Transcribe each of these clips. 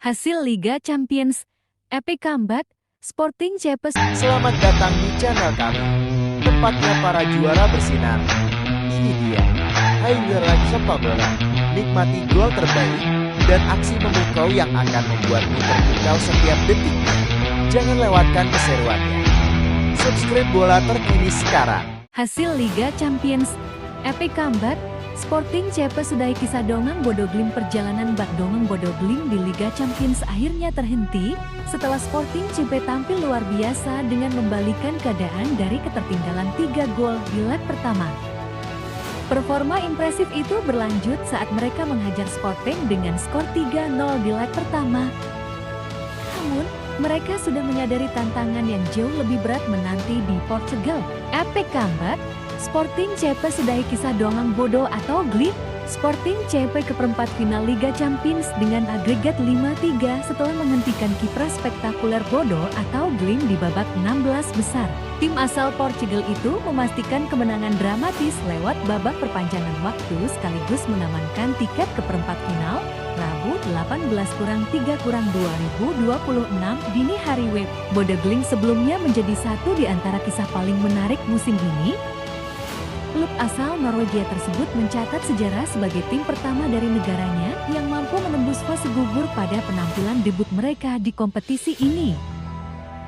Hasil Liga Champions, Epic Comeback, Sporting CP. Selamat datang di channel kami, tempatnya para juara bersinar. Ini dia, highlight sepak bola, nikmati gol terbaik, dan aksi memukau yang akan membuatmu terpukau setiap detiknya. Jangan lewatkan keseruannya. Subscribe bola terkini sekarang. Hasil Liga Champions, Epic Comeback, Sporting CP Sudai kisah Dongang Bodo Glimt. Perjalanan bak Dongang Bodo Glimt di Liga Champions akhirnya terhenti setelah Sporting CP tampil luar biasa dengan membalikan keadaan dari ketertinggalan 3 gol di leg pertama. Performa impresif itu berlanjut saat mereka menghajar Sporting dengan skor 3-0 di leg pertama. Namun, mereka sudah menyadari tantangan yang jauh lebih berat menanti di Portugal. Epic Comeback, Sporting CP Sudai kisah Dongang Bodo atau Glimt. Sporting CP ke perempat final Liga Champions dengan agregat 5-3 setelah menghentikan kiprah spektakuler Bodo atau Glimt di babak 16 besar. Tim asal Portugal itu memastikan kemenangan dramatis lewat babak perpanjangan waktu sekaligus mengamankan tiket ke perempat final Rabu 18+3+2026 dini hari WIB. Bodo Glimt sebelumnya menjadi satu di antara kisah paling menarik musim ini. Klub asal Norwegia tersebut mencatat sejarah sebagai tim pertama dari negaranya yang mampu menembus fase gugur pada penampilan debut mereka di kompetisi ini.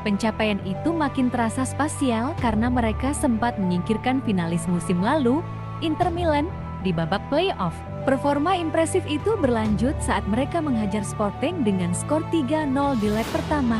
Pencapaian itu makin terasa spasial karena mereka sempat menyingkirkan finalis musim lalu, Inter Milan, di babak play-off. Performa impresif itu berlanjut saat mereka menghajar Sporting dengan skor 3-0 di leg pertama.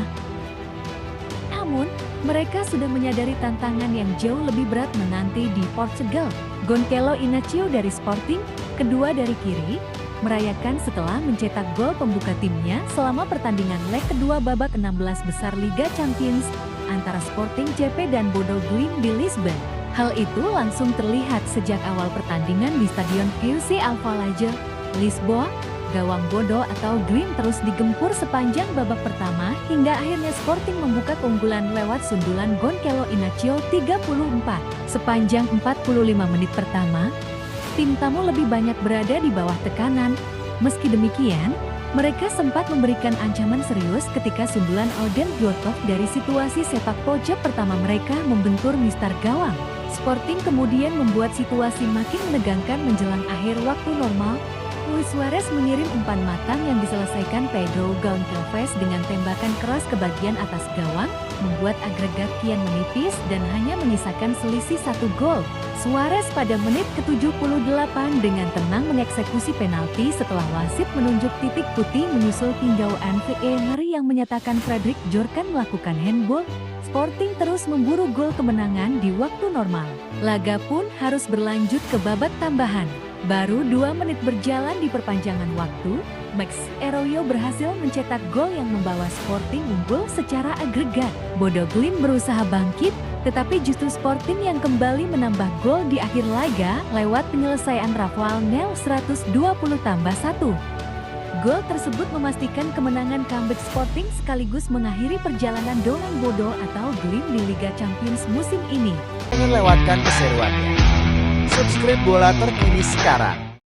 Namun, mereka sudah menyadari tantangan yang jauh lebih berat menanti di Portugal. Gonçalo Inácio dari Sporting, kedua dari kiri, merayakan setelah mencetak gol pembuka timnya selama pertandingan leg kedua babak 16 besar Liga Champions antara Sporting CP dan Bodo Glimt di Lisbon. Hal itu langsung terlihat sejak awal pertandingan di Stadion QC Alvalade, Lisboa. Gawang Bodo atau Glimt terus digempur sepanjang babak pertama hingga akhirnya Sporting membuka keunggulan lewat sundulan Gonçalo Inácio 34. Sepanjang 45 menit pertama, tim tamu lebih banyak berada di bawah tekanan. Meski demikian, mereka sempat memberikan ancaman serius ketika sundulan Odin Gyurtov dari situasi sepak pojok pertama mereka membentur mistar gawang. Sporting kemudian membuat situasi makin menegangkan menjelang akhir waktu normal. Luis Suarez mengirim umpan matang yang diselesaikan Pedro Gonçalves dengan tembakan keras ke bagian atas gawang, membuat agregat kian menipis dan hanya menyisakan selisih 1 gol. Suarez pada menit ke-78 dengan tenang mengeksekusi penalti setelah wasit menunjuk titik putih menyusul tinjauan VAR yang menyatakan Fredrik Djorkan melakukan handball. Sporting terus memburu gol kemenangan di waktu normal. Laga pun harus berlanjut ke babak tambahan. Baru 2 menit berjalan di perpanjangan waktu, Max Eroyo berhasil mencetak gol yang membawa Sporting unggul secara agregat. Bodo Glimt berusaha bangkit, tetapi justru Sporting yang kembali menambah gol di akhir laga lewat penyelesaian Rafael Nel 120+1. Gol tersebut memastikan kemenangan comeback Sporting sekaligus mengakhiri perjalanan Dongang Bodo atau Glimt di Liga Champions musim ini. Jangan lewatkan keseruannya. Subscribe bola terkini sekarang.